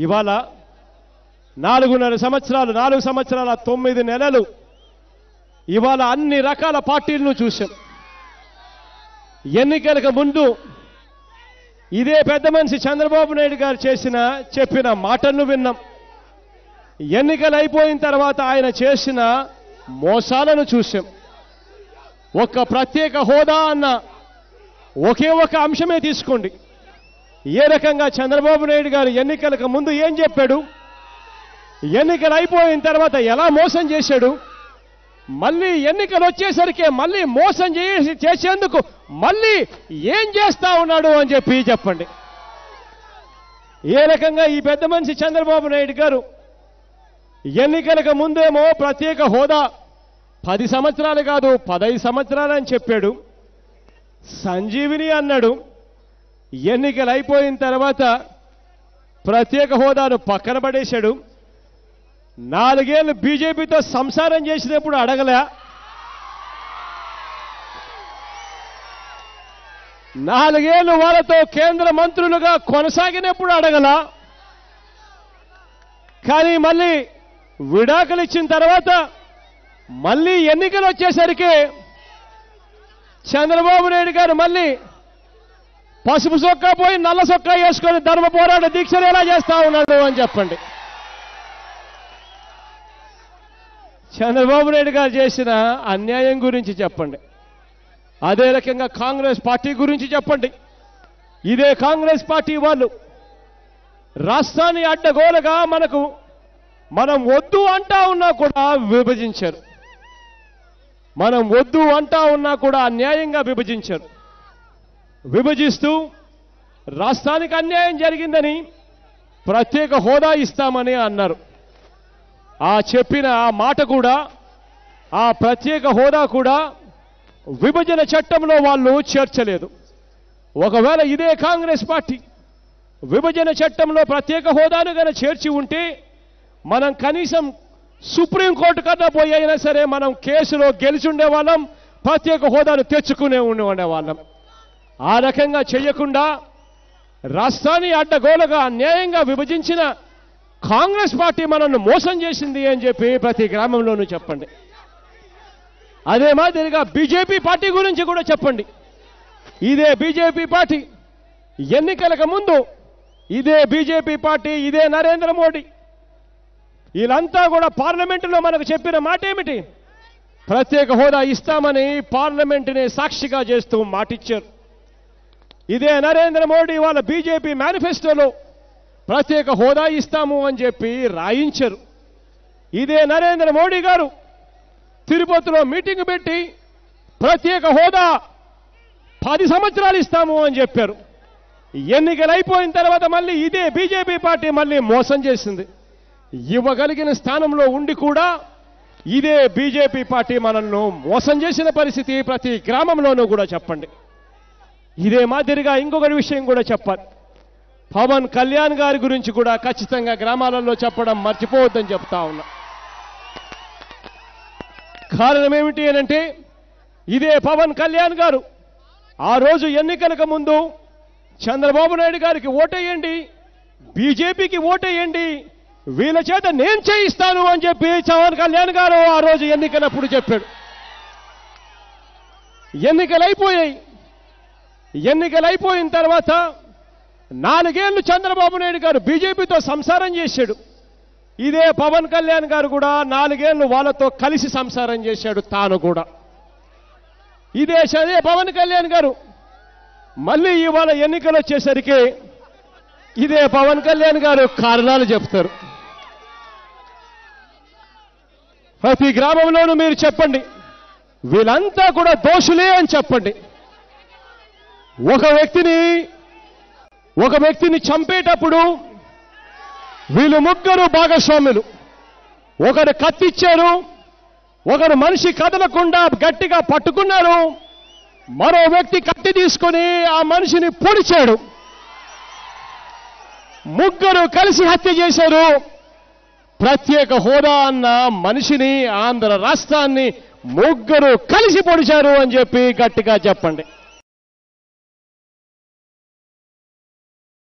ఇవాళ 4.5 సంవత్సరాలు 4 సంవత్సరాల 9 నెలలు ఇవాళ అన్ని రకాల పార్టీలను చూశాం. ఎన్నికలకు ముందు ఇదే పెద్ద మనిషి చంద్రబాబు నాయుడు గారు చెప్పిన మాటలను విన్నాం. ఎన్నికలు అయిపోయిన తర్వాత ఆయన చేసిన మోసాలను చూశాం. ఒక ప్రత్యేక హోదా అన్న ఒకే ఒక అంశమే తీసుకోండి. ఏ రకంగా చంద్రబాబు నాయుడు గారు ఎన్నికలకు ముందు ఏం చెప్పాడు, ఎన్నికలు అయిపోయిన తర్వాత ఎలా మోసం చేశాడు, మళ్ళీ ఎన్నికలు వచ్చేసరికి మళ్ళీ మోసం చేసేందుకు మళ్ళీ ఏం చేస్తా ఉన్నాడు అని చెప్పండి. ఏ రకంగా ఈ పెద్ద మనిషి చంద్రబాబు నాయుడు గారు ఎన్నికలకు ముందేమో ప్రత్యేక హోదా 10 సంవత్సరాలు కాదు 15 సంవత్సరాలు అని చెప్పాడు, సంజీవిని అన్నాడు. ఎన్నికలు అయిపోయిన తర్వాత ప్రత్యేక హోదాను పక్కన పడేశాడు. 4 ఏళ్ళు బీజేపీతో సంసారం చేసినప్పుడు అడగలే, 4 ఏళ్ళు వాళ్ళతో కేంద్ర మంత్రులుగా కొనసాగినప్పుడు అడగల. కానీ మళ్ళీ విడాకులు ఇచ్చిన తర్వాత మళ్ళీ ఎన్నికలు వచ్చేసరికి చంద్రబాబు నాయుడు గారు మళ్ళీ పసుపు సొక్కా పోయి నల్ల సొక్కా వేసుకొని ధర్మ పోరాట దీక్షలు ఎలా చేస్తా ఉన్నాడు అని చెప్పండి. చంద్రబాబు నాయుడు గారు చేసిన అన్యాయం గురించి చెప్పండి. అదే రకంగా కాంగ్రెస్ పార్టీ గురించి చెప్పండి. ఇదే కాంగ్రెస్ పార్టీ వాళ్ళు రాష్ట్రాన్ని అడ్డగోలుగా మనం వద్దు అంటా ఉన్నా కూడా విభజించారు. మనం వద్దు అంటా ఉన్నా కూడా అన్యాయంగా విభజించారు. విభజిస్తూ రాష్ట్రానికి అన్యాయం జరిగిందని ప్రత్యేక హోదా ఇస్తామని అన్నారు. ఆ చెప్పిన ఆ మాట కూడా, ఆ ప్రత్యేక హోదా కూడా విభజన చట్టంలో వాళ్ళు చేర్చలేదు. ఒకవేళ ఇదే కాంగ్రెస్ పార్టీ విభజన చట్టంలో ప్రత్యేక హోదాను కనుక చేర్చి ఉంటే మనం కనీసం సుప్రీంకోర్టు కన్నా పోయి అయినా సరే మనం కేసులో గెలిచి ఉండేవాళ్ళం, ప్రత్యేక హోదాను తెచ్చుకునే ఉండేవాళ్ళం. ఆ రకంగా చేయకుండా రాష్ట్రాన్ని అడ్డగోలుగా అన్యాయంగా విభజించిన కాంగ్రెస్ పార్టీ మనల్ని మోసం చేసింది అని చెప్పి ప్రతి గ్రామంలోనూ చెప్పండి. అదే మాదిరిగా బీజేపీ పార్టీ గురించి కూడా చెప్పండి. ఇదే బీజేపీ పార్టీ ఎన్నికలకు ముందు ఇదే బీజేపీ పార్టీ, ఇదే నరేంద్ర మోడీ వీళ్ళంతా కూడా పార్లమెంటులో మనకు చెప్పిన మాట ఏమిటి? ప్రత్యేక హోదా ఇస్తామని పార్లమెంటుని సాక్షిగా చేస్తూ మాటిచ్చారు. ఇదే నరేంద్ర మోడీ వాళ్ళ బీజేపీ మేనిఫెస్టోలో ప్రత్యేక హోదా ఇస్తాము అని చెప్పి రాయించారు. ఇదే నరేంద్ర మోడీ గారు తిరుపతిలో మీటింగ్ పెట్టి ప్రత్యేక హోదా 10 సంవత్సరాలు ఇస్తాము అని చెప్పారు. ఎన్నికలు అయిపోయిన తర్వాత మళ్ళీ ఇదే బీజేపీ పార్టీ మళ్ళీ మోసం చేసింది. ఇవ్వగలిగిన స్థానంలో ఉండి కూడా ఇదే బీజేపీ పార్టీ మనల్ని మోసం చేసిన పరిస్థితి ప్రతి గ్రామంలోనూ కూడా చెప్పండి. ఇదే మాదిరిగా ఇంకొక విషయం కూడా చెప్పాలి. పవన్ కళ్యాణ్ గారి గురించి కూడా ఖచ్చితంగా గ్రామాలలో చెప్పడం మర్చిపోవద్దని చెప్తా ఉన్నా. కారణం ఏమిటి అనంటే ఇదే పవన్ కళ్యాణ్ గారు ఆ రోజు ఎన్నికలకు ముందు చంద్రబాబు నాయుడు గారికి ఓటేయండి, బీజేపీకి ఓటేయండి, వీళ్ళ చేత నేను చేయిస్తాను అని చెప్పి పవన్ కళ్యాణ్ గారు ఆ రోజు ఎన్నికలప్పుడు చెప్పాడు. ఎన్నికలైపోయిన తర్వాత 4 ఏళ్లు చంద్రబాబు నాయుడు గారు బీజేపీతో సంసారం చేశాడు. ఇదే పవన్ కళ్యాణ్ గారు కూడా 4 ఏళ్లు వాళ్ళతో కలిసి సంసారం చేశాడు తాను కూడా. ఇదే పవన్ కళ్యాణ్ గారు మళ్ళీ ఇవాళ ఎన్నికలు వచ్చేసరికి ఇదే పవన్ కళ్యాణ్ గారు కారణాలు చెప్తారు. ప్రతి గ్రామంలోనూ మీరు చెప్పండి, వీళ్ళంతా కూడా దోషులే అని చెప్పండి. ఒక వ్యక్తిని చంపేటప్పుడు వీళ్ళు ముగ్గురు భాగస్వాములు. ఒకరు కత్తిచ్చారు, ఒకరు మనిషి కదలకుండా గట్టిగా పట్టుకున్నారు, మరో వ్యక్తి కత్తి తీసుకొని ఆ మనిషిని పొడిచాడు. ముగ్గురు కలిసి హత్య చేశారు. ప్రత్యేక హోదా అన్న మనిషిని, ఆంధ్ర రాష్ట్రాన్ని ముగ్గురు కలిసి పొడిచారు అని చెప్పి గట్టిగా చెప్పండి.